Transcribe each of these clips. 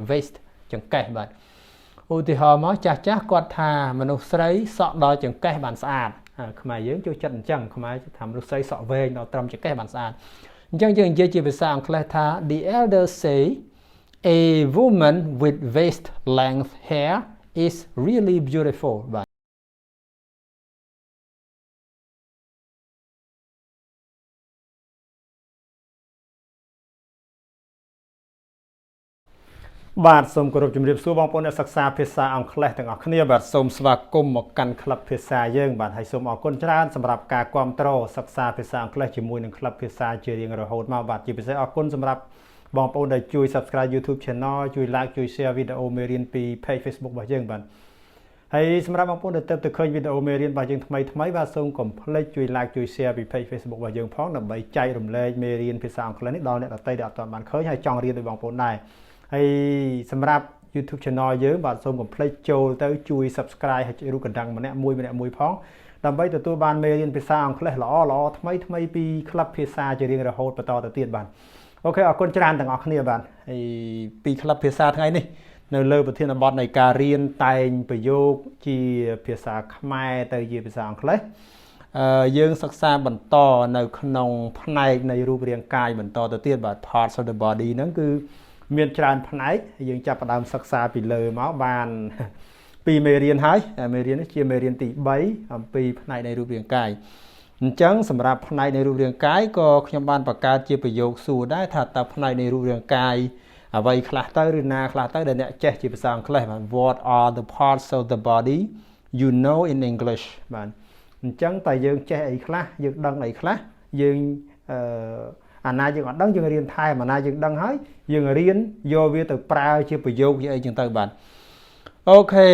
waist ចង្កេះបាទឧទាហរណ៍មកចាស់គាត់ថាមនុស្សស្រីសក់ដល់ចង្កេះបានស្អាតខ្មែរយើងចូលចិត្តអញ្ចឹងខ្មែរថាមនុស្សស្រីសក់វែងដល់ត្រឹមចង្កេះបានស្អាតអញ្ចឹងយើងនិយាយជាភាសាអង់គ្លេសថា the elders say a woman with waist length hair is really beautiful បាទបាទសូមគោរពជំរាបសួរបងប្អូនអ្នកសិក្សាភាសាអង់គ្លេសទាំងអស់គ្នាបាទសូមស្វាគមន៍មកកាន់ក្លឹបភាសាយើងបាទហើយសូមអរគុណច្រើនសម្រាប់ការគាំទ្រសិក្សាភាសាអង់គ្លេសជាមួយនឹងក្លឹបភាសាជារៀងរហូតមកបាទជាពិសេសអរគុណសម្រាប់បងប្អូនដែលជួយ Subscribe YouTube Channel ជួយ Like ជួយ Share វីដេអូមេរៀនពី Page Facebook របស់យើងបាទហើយសម្រាប់បងប្អូនដែលទៅឃើញវីដេអូមេរៀនរបស់យើងថ្មីបាទសូមកុំភ្លេចជួយ Like ជួយ Share ពី Page Facebook របស់យើងផងដើម្បីចែករំលែកមេរៀនភាសាអង់គ្លេសនេះដល់អ្នកដទៃដែលអត់ទាន់បានឃើញហើយចង់រៀនដោយបងប្អូនដែរហើយសម្រាប់ YouTube Channel យើងបាទសូមកុំភ្លេចចូលទៅជួយ Subscribe ហើយរូបកណ្ដឹងម្នាក់មួយផងដើម្បីទទួលបានមេរៀនភាសាអង់គ្លេសល្អថ្មីពីក្លឹបភាសាជារៀងរហូតបន្តទៅទៀតបាទអូខេអរគុណច្រើនទាំងអស់គ្នាបាទហើយពីក្លឹបភាសាថ្ងៃនេះនៅលើប្រធានបទនៃការរៀនតែងប្រយោគជាភាសាខ្មែរទៅជាភាសាអង់គ្លេសយើងសិក្សាបន្តនៅក្នុងផ្នែកនៃរូបរាងកាយបន្តទៅទៀតបាទ parts of the body ហ្នឹងគឺមានច្រើនផ្នែកយើងចាប់ផ្ដើមសិក្សាពីលើមកបាន2មេរៀនហើយមេរៀននេះជាមេរៀនទី3អំពីផ្នែកនៃរូបរាងកាយអញ្ចឹងសម្រាប់ផ្នែកនៃរូបរាងកាយក៏ខ្ញុំបានបង្កើតជាប្រយោគសួរដែរថាតើផ្នែកនៃរូបរាងកាយអ្វីខ្លះទៅឬណាខ្លះទៅដែលអ្នកចេះជាភាសាអង់គ្លេសបាទ What are the parts of the body you know in English បាទអញ្ចឹងតើយើងចេះអីខ្លះយើងដឹងអីខ្លះយើងអាណាយើងអត់ដឹងយើងរៀនថែមអាណាយើងដឹងហើយយើងរៀនយកវាទៅប្រើជាប្រយោគជាអីចឹងទៅបាទអូខេ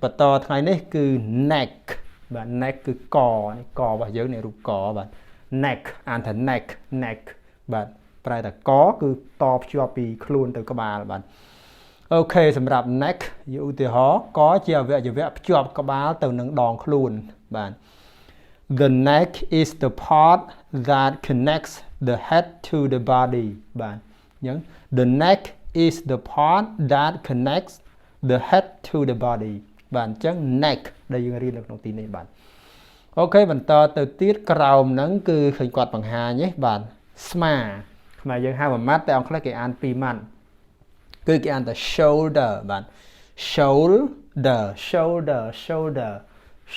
បន្តថ្ងៃនេះគឺ neck បាទ neck គឺករបស់យើងនេះរូបកបាទ neck អានថា neck បាទប្រែថាកគឺតភ្ជាប់ពីខ្លួនទៅក្បាលបាទអូខេសម្រាប់ neck ជាឧទាហរណ៍កជាអវយវៈភ្ជាប់ក្បាលទៅនឹងដងខ្លួនបាទ The neck is the part that connects the head to the body បាទអញ្ចឹង the neck is the part that connects the head to the body បាទអញ្ចឹង neck ដែលយើងរៀននៅក្នុងទីនេះបាទអូខេបន្តទៅទៀតក្រោមហ្នឹងគឺឃើញគាត់បង្ហាញទេបាទស្មាខ្មែរយើងហៅមួយម៉ាត់តែអង់គ្លេសគេអាន2ម៉ាត់គឺគេអានថា shoulder បាទ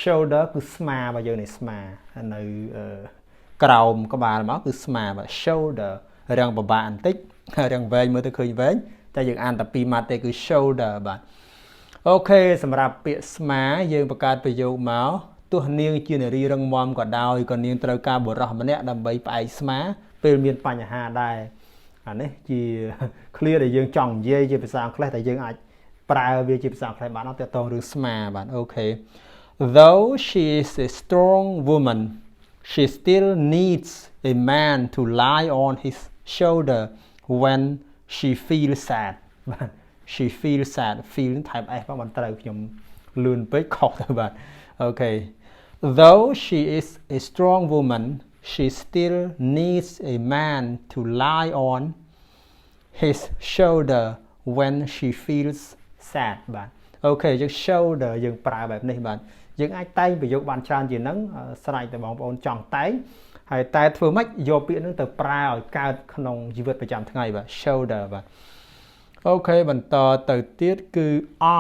shoulder គឺស្មារបស់យើងនេះស្មានៅក្រោមក្បាលមកគឺស្មាបាទ shoulder រាងពិបាកបន្តិចរាងវែងមើលទៅឃើញវែងតែយើងអានតែ2ម៉ាត់ទេគឺ shoulder បាទអូខេសម្រាប់ពាក្យស្មាយើងបង្កើតប្រយោគមកទោះនាងជានារីរឹងមាំក៏ដោយក៏នាងត្រូវការបុរសម្នាក់ដើម្បីផ្អែកស្មាពេលមានបញ្ហាដែរអានេះជា clear ដែលយើងចង់និយាយជាភាសាអង់គ្លេសតែយើងអាចប្រើវាជាភាសាអង់គ្លេសបានអត់ទាក់ទងរឿងស្មាបាទអូខេ Though she is a strong woman she still needs a man to lie on his shoulder when she feels sad បាទ she feels sad feel ថែម s មកមិនត្រូវខ្ញុំលឿនពេកខុសទៅបាទអូខេ Though she is a strong woman she still needs a man to lie on his shoulder when she feels sad បាទអូខេយើង shoulder យើងប្រើបែបនេះបាទយើងអាចតែងប្រយោគបានច្រើនជាងហ្នឹងស្រេចតែបងប្អូនចង់តែងហើយតែធ្វើម៉េចយកពាក្យហ្នឹងទៅប្រើឲ្យកើតក្នុងជីវិតប្រចាំថ្ងៃបាទ shoulder បាទអូខេបន្តទៅទៀតគឺ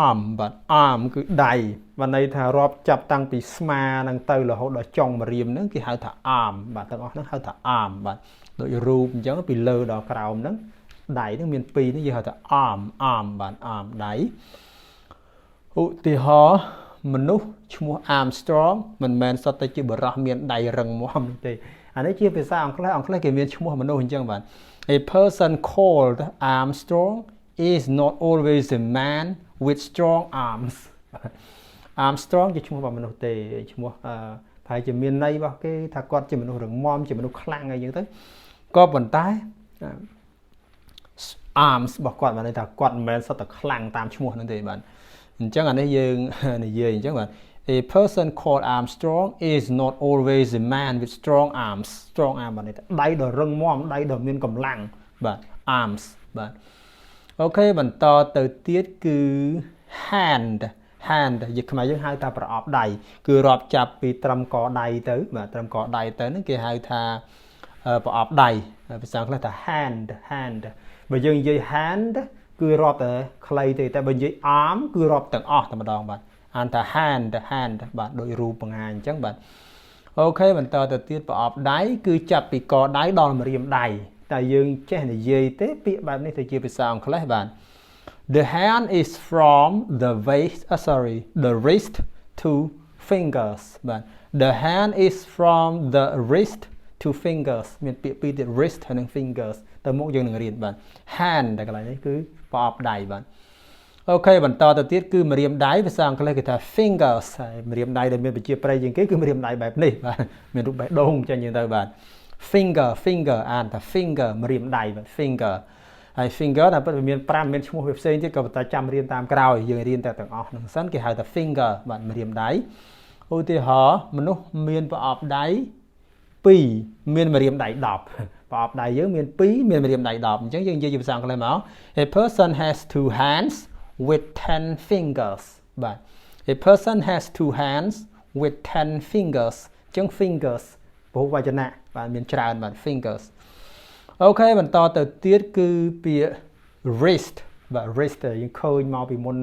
arm បាទ arm គឺដៃបានន័យថារាប់ចាប់តាំងពីស្មាហ្នឹងទៅរហូតដល់ចុងម្រាមហ្នឹងគេហៅថា arm បាទទាំងអស់ហ្នឹងហៅថា arm បាទដូចរូបអញ្ចឹងពីលើដល់ក្រោមហ្នឹងដៃហ្នឹងមាន2នេះយើងហៅថា arm បាទ arm ដៃឧទាហរណ៍មនុស្សឈ្មោះ Armstrong មិនមែនសុទ្ធតែជាបរិះមានដៃរឹងមាំទេអានេះជាភាសាអង់គ្លេសគេមានឈ្មោះមនុស្សអញ្ចឹងបាទ A person called Armstrong is not always a man with strong arms Armstrong ជាឈ្មោះរបស់មនុស្សទេឈ្មោះប្រហែលជាមានន័យរបស់គេថាគាត់ជាមនុស្សរឹងមាំជាមនុស្សខ្លាំងអីចឹងទៅក៏ប៉ុន្តែ arms របស់គាត់បានន័យថាគាត់មិនមែនសុទ្ធតែខ្លាំងតាមឈ្មោះហ្នឹងទេបាទអញ្ចឹងអានេះយើងនិយាយអញ្ចឹងបាទ A person called Armstrong is not always a man with strong arms បានន័យថាដៃដ៏រឹងមាំដៃដ៏មានកម្លាំងបាទ arms បាទ okបន្តទៅទៀតគឺ hand យើងខ្មែរយើងហៅថាប្រអប់ដៃគឺរាប់ចាប់ពីត្រឹមកដៃទៅបាទត្រឹមកដៃទៅហ្នឹងគេហៅថាប្រអប់ដៃភាសាអង់គ្លេសថា hand បើយើងនិយាយ hand គឺរាប់តែខ្លីទេតែបើនិយាយ arm គឺរាប់ទាំងអស់តែម្ដងបាទអានថា hand បាទដូចរូបបង្ហាញអញ្ចឹងបាទអូខេបន្តទៅទៀតប្រអប់ដៃគឺចាប់ពីកដៃដល់ម្រាមដៃតែយើងចេះនិយាយទេពាក្យបែបនេះទៅជាភាសាអង់គ្លេសបាទ The hand is from the the wrist to fingers បាទ The hand is from the wrist to fingers មានពាក្យពីរទៀត wrist ហើយនិង fingers ទៅមុខយើងនឹងរៀនបាទ hand តែកន្លែងនេះគឺប្រអប់ដៃបាទអូខេបន្តទៅទៀតគឺម្រាមដៃភាសាអង់គ្លេសគេថា fingers ហើយម្រាមដៃដែលមានប្រជាប្រិយជាងគេគឺម្រាមដៃបែបនេះបាទមានរូបបេះដូងចឹងទៅបាទ finger អានថា finger ម្រាមដៃបាទ finger ហើយ finger តែពិតវាមាន5មានឈ្មោះវាផ្សេងទៀតក៏ប៉ុន្តែចាំរៀនតាមក្រោយយើងរៀនតែទាំងអស់ហ្នឹងសិនគេហៅថា finger បាទម្រាមដៃឧទាហរណ៍មនុស្សមានប្រអប់ដៃ2មានម្រាមដៃ10ប្រអប់ដៃយើងមាន2មានម្រាមដៃ10អញ្ចឹងយើងនិយាយជាភាសាអង់គ្លេសមក A person has 2 hands with 10 fingers បាទ A person has 2 hands with 10 fingers អញ្ចឹង fingers ពហុវចនៈបាទមានច្រើនបាទ fingers អូខេបន្តទៅទៀតគឺពាក្យ wrist បាទ wrist យើងឃើញមកពីមុន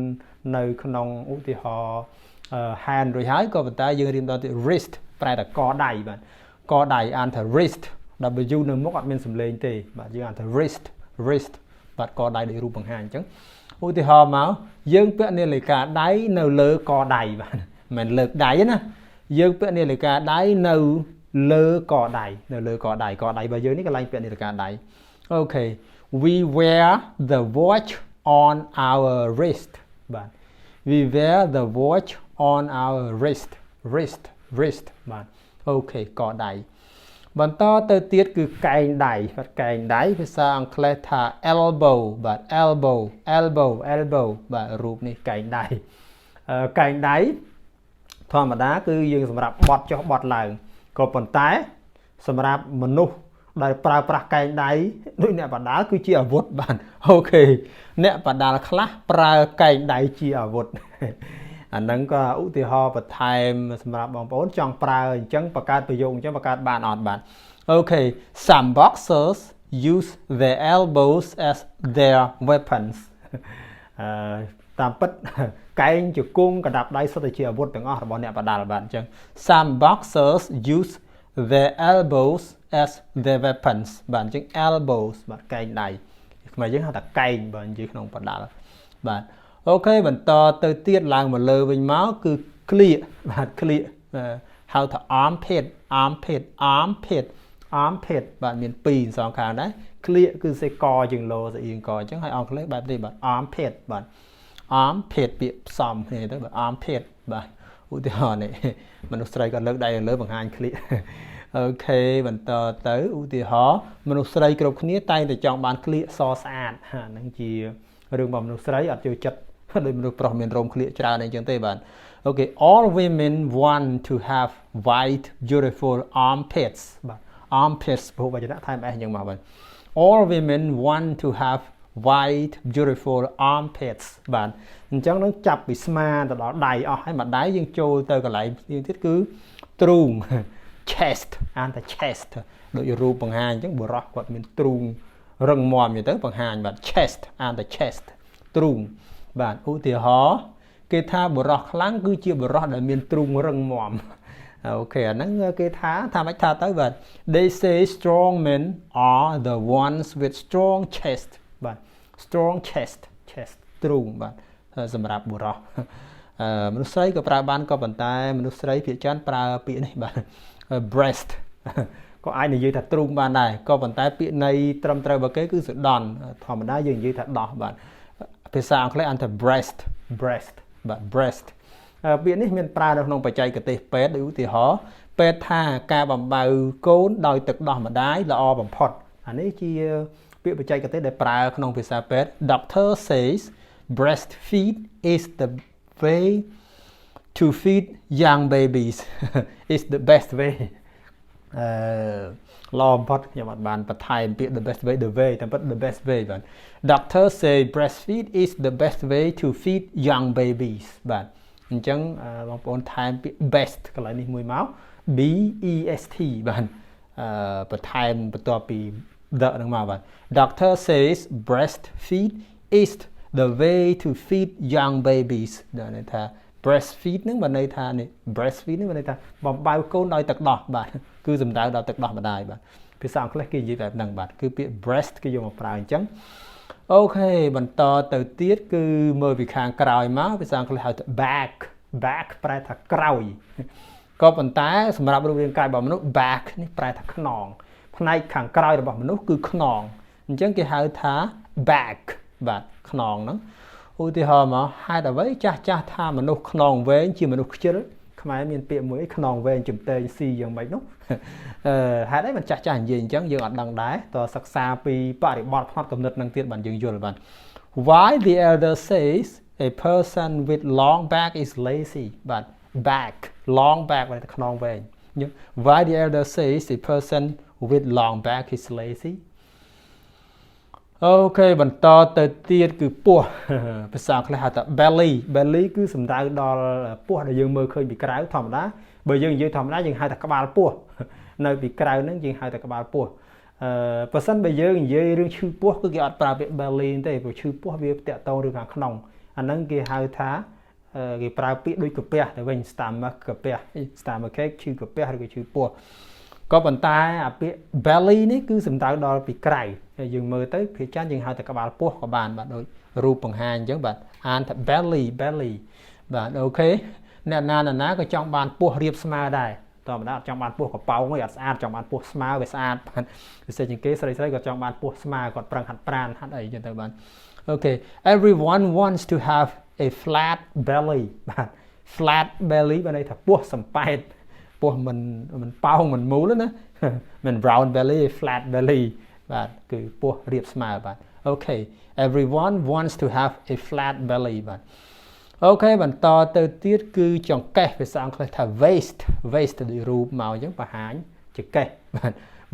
នៅក្នុងឧទាហរណ៍ hand រួចហើយក៏ប៉ុន្តែយើងរៀនដល់ទៀត wrist ប្រែតែកដៃបាទកដៃអានថា wrist W នៅមុខអត់មានសំឡេងទេបាទយើងអានថា wrist បាទកដៃដូចរូបបង្ហាញអញ្ចឹងឧទាហរណ៍មកយើងពាក់នាឡិកាដៃនៅលើកដៃបាទមិនមែនលើកដៃណាយើងពាក់នាឡិកាដៃនៅលើកដៃកដៃរបស់យើងនេះកន្លែងពាក់នាឡិកាដៃអូខេ We wear the watch on our wrist បាទ We wear the watch on our wrist បាទអូខេកដៃបន្តទៅទៀតគឺកែងដៃបាទកែងដៃភាសាអង់គ្លេសថា elbow បាទ elbow បាទរូបនេះកែងដៃកែងដៃធម្មតាគឺយើងសម្រាប់បត់ចុះបត់ឡើងក៏ប៉ុន្តែសម្រាប់មនុស្សដែលប្រើប្រាស់កែងដៃដូចអ្នកបដាល់គឺជាអាវុធបាទអូខេអ្នកបដាល់ខ្លះប្រើកែងដៃជាអាវុធអាហ្នឹងក៏ឧទាហរណ៍បន្ថែមសម្រាប់បងប្អូនចង់ប្រើអញ្ចឹងបង្កើតប្រយោគអញ្ចឹងបង្កើតបានអត់បាទអូខេ Some boxers use their elbows as their weapons តាមពិតកែងជង្គង់កណ្ដាប់ដៃសុទ្ធតែជាអាវុធទាំងអស់របស់អ្នកបដាល់បាទអញ្ចឹង Some boxers use their elbows as their weapons បាទអញ្ចឹង elbows បាទកែងដៃខ្មែរយើងហៅថាកែងបាទនិយាយក្នុងបដាល់បាទអូខេបន្តទៅទៀតឡើងមកលើវិញមកគឺក្លៀកបាទក្លៀកហៅថា armpit បាទមាន2សងខាងដែរក្លៀកគឺសេកជាងលោស្អៀងកអញ្ចឹងហើយអង់គ្លេសបែបនេះបាទ armpit បាទ armpit ពាក្យផ្សំគ្នាទៅបាទ armpit បាទឧទាហរណ៍នេះមនុស្សស្រីក៏លើកដៃលើបង្ហាញក្លៀកអូខេបន្តទៅឧទាហរណ៍មនុស្សស្រីគ្រប់គ្នាតែងតែចង់បានក្លៀកសស្អាតហ្នឹងជារឿងរបស់មនុស្សស្រីអត់ចូលចិត្តដោយមនុស្សប្រុសមានរោមក្លៀកច្រើនអីចឹងទេបាទអូខេ All women want to have white beautiful armpits បាទ armpits ពហុវចនៈថែម s អញ្ចឹងមកបាទ All women want to have white beautiful armpits បាទអញ្ចឹងនឹងចាប់ពីស្មាទៅដល់ដៃអស់ហើយមកដៃយើងចូលទៅកន្លែងទៀតគឺទ្រូង chest អានថា chest ដូចរូបបង្ហាញអញ្ចឹងបុរសគាត់មានទ្រូងរឹងមាំអញ្ចឹងទៅបង្ហាញបាទ chest អានថា chest ទ្រូងបាទឧទាហរណ៍គេថាបុរសខ្លាំងគឺជាបុរសដែលមានទ្រូងរឹងមាំអូខេអាហ្នឹងគេថាមិនថាទៅបាទ They say strong men are the ones with strong chest បាទ strong chest ទ្រូងបាទសម្រាប់បុរសមនុស្សស្រីក៏ប្រើបានក៏ប៉ុន្តែមនុស្សស្រីភាគច្រើនប្រើពាក្យនេះបាទ breast ក៏អាចនិយាយថាទ្រូងបានដែរក៏ប៉ុន្តែពាក្យន័យត្រឹមត្រូវរបស់គេគឺសដន់ធម្មតាយើងនិយាយថាដោះបាទភាសាអង់គ្លេសអានថា breast បាទ breast ពាក្យនេះមានប្រើនៅក្នុងបច្ចេកទេសពេទ្យដូចឧទាហរណ៍ពេទ្យថាការបំបៅកូនដោយទឹកដោះម្ដាយល្អបំផុតអានេះជាពាក្យបច្ចេកទេសដែលប្រើក្នុងភាសាពេទ្យ Doctor says breastfeed is the way to feed young babies is the best way lo bot nhưng mà bạn bật thai biết the best way the wayแต่ but the best way bạn doctor say breastfeed is the best way to feed young babies បាទអញ្ចឹងបងប្អូនថែមពាក្យ best កន្លែងនេះមួយមក B E S T បាទបន្ថែមបន្ទាប់ពី the ហ្នឹងមកបាទ doctor says breastfeed is the way to feed young babies ដែលន័យថា breastfeed ហ្នឹងបានន័យថានេះ breastfeed ហ្នឹងបានន័យថាបំបៅកូនដោយទឹកដោះបាទគឺសំដៅដល់ទឹកដោះម្ដាយបាទភាសាអង់គ្លេសគេនិយាយបែបហ្នឹងបាទគឺពាក្យ breast គេយកមកប្រើអញ្ចឹងអូខេបន្តទៅទៀតគឺមើលពីខាងក្រោយមកភាសាអង់គ្លេសហៅថា back ប្រែថាក្រោយក៏ប៉ុន្តែសម្រាប់រូបរាងកាយរបស់មនុស្ស back នេះប្រែថាខ្នងផ្នែកខាងក្រោយរបស់មនុស្សគឺខ្នងអញ្ចឹងគេហៅថា back បាទខ្នងហ្នឹងឧទាហរណ៍មកហេតុអ្វីចាស់ថាមនុស្សខ្នងវែងជាមនុស្សខ្ជិលខ្មែរមានពាក្យមួយខ្នងវែងជំទែងស៊ីយ៉ាងម៉េចនោះហេតុអីមិនចាស់និយាយអញ្ចឹងយើងអត់ដឹងដែរតើសិក្សាពីបរិបទផ្នត់គំនិតនឹងទៀតបានយើងយល់បាន Why the elder says a person with long back is lazy បាទ back long back បែរទៅខ្នងវែង Why the elder says a person with long back is lazy អូខេបន្តទៅទៀតគឺពោះភាសាអង់គ្លេសហៅថា belly គឺសំដៅដល់ពោះដែលយើងមើលឃើញពីក្រៅធម្មតាបើយើងនិយាយធម្មតាយើងហៅថាក្បាលពោះនៅពីក្រៅហ្នឹងយើងហៅថាក្បាលពោះបើសិនបើយើងនិយាយរឿងឈឺពោះគឺគេអត់ប្រើពាក្យ belly ទេព្រោះឈឺពោះវាតាក់ទងរឿងខាងក្នុងអាហ្នឹងគេហៅថាគេប្រើពាក្យដូចកាពះទៅវិញ stomach កាពះ stomach ache ឈឺកាពះឬក៏ឈឺពោះក៏ប៉ុន្តែអាពាក្យ belly នេះគឺសំដៅដល់ពីក្រៅយើងមើលទៅភាគច្រើនយើងហៅតែក្បាលពោះក៏បានបាទដូចរូបបង្ហាញអញ្ចឹងបាទអានថា belly បាទអូខេអ្នកណាក៏ចង់បានពោះរាបស្មើដែរតើមិនដែរចង់បានពោះកប៉ោងឯងអត់ស្អាតចង់បានពោះស្មើវាស្អាតបាទពិសេសជាងគេស្រីក៏ចង់បានពោះស្មើគាត់ប្រឹងហាត់ប្រាណហាត់អីចឹងទៅបាទអូខេ everyone wants to have a flat belly បាទ flat belly បានន័យថាពោះសំប៉ែតពោះមិនប៉ោងមិនមូលណាមិន round belly flat belly បាទគឺពោះរាបស្មើបាទអូខេ everyone wants to have a flat belly បាទអូខេបន្តទៅទៀតគឺចង្កេះភាសាអង់គ្លេសថា waist ដូចរូបមកអញ្ចឹងបង្ហាញចង្កេះបាទ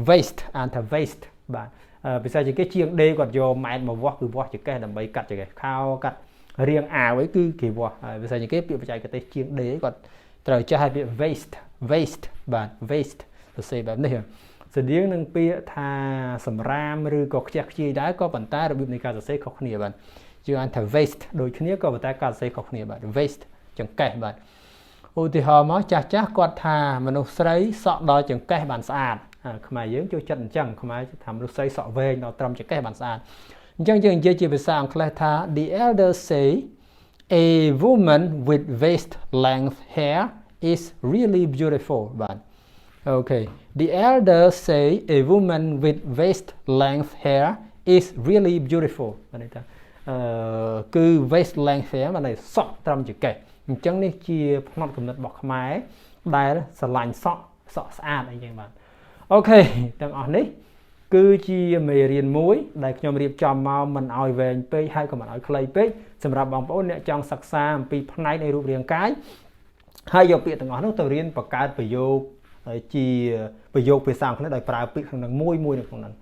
waist អានថា waist បាទភាសាចង្កេះជាងដេគាត់យកម៉ែត្រមកវាស់គឺវាស់ចង្កេះដើម្បីកាត់ចង្កេះខោកាត់រាងអាវអីគឺគេវាស់ហើយភាសាចង្កេះពាក្យបច្ចេកទេសជាងដេគាត់ត្រូវចេះឲ្យពាក្យ waist បាទ waist សរសេរបែបនេះស្តៀងនឹងពាក្យថាសម្រាមឬក៏ខ្ជះខ្ជាយដែរក៏ប៉ុន្តែរបៀបនៃការសរសេរខុសគ្នាបាទយើងអានថា waist ដូចគ្នាក៏ប៉ុន្តែការសរសេរខុសគ្នាបាទ waist ចង្កេះបាទឧទាហរណ៍មកចាស់គាត់ថាមនុស្សស្រីសក់ដល់ចង្កេះបានស្អាតខ្មែរយើងចូលចិត្តអញ្ចឹងខ្មែរថាមនុស្សស្រីសក់វែងដល់ត្រឹមចង្កេះបានស្អាតអញ្ចឹងយើងនិយាយជាភាសាអង់គ្លេសថា the elders say a woman with waist length hair is really beautiful បាទOkay, the elders say a woman with waist length hair is really beautiful បានន័យថាគឺ waist length hair បានន័យសក់ត្រឹមចង្កេះអញ្ចឹងនេះជាផ្នត់គំនិតរបស់ខ្មែរដែលស្រឡាញ់សក់ស្អាតអីចឹងបាទអូខេទាំងអស់នេះគឺជាមេរៀនមួយដែលខ្ញុំរៀបចំមកមិនឲ្យវែងពេកហើយក៏មិនឲ្យខ្លីពេកសម្រាប់បងប្អូនអ្នកចង់សិក្សាអំពីផ្នែកនៃរូបរាងកាយហើយយកពាក្យទាំងអស់នោះទៅរៀនបង្កើតប្រយោគជាប្រយោគភាសាអង់គ្លេសដោយប្រើពាក្យក្នុងនឹងមួយនៅក្នុងហ្នឹង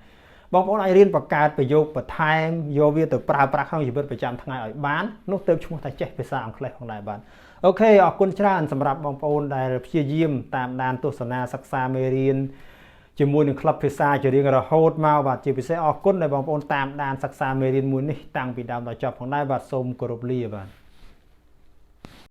បងប្អូនអាចរៀនបង្កើតប្រយោគបន្ថែមយកវាទៅប្រើប្រាស់ក្នុងជីវិតប្រចាំថ្ងៃឲ្យបាននោះទៅឈ្មោះថាចេះភាសាអង់គ្លេសផងដែរបាទអូខេអរគុណច្រើនសម្រាប់បងប្អូនដែលព្យាយាមតាមដានទស្សនាសិក្សាមេរៀនជាមួយនឹងក្លឹបភាសាជារៀងរហូតមកបាទជាពិសេសអរគុណដែលបងប្អូនតាមដានសិក្សាមេរៀនមួយនេះតាំងពីដើមដល់ចប់ផងដែរបាទសូមគោរពលាបាទ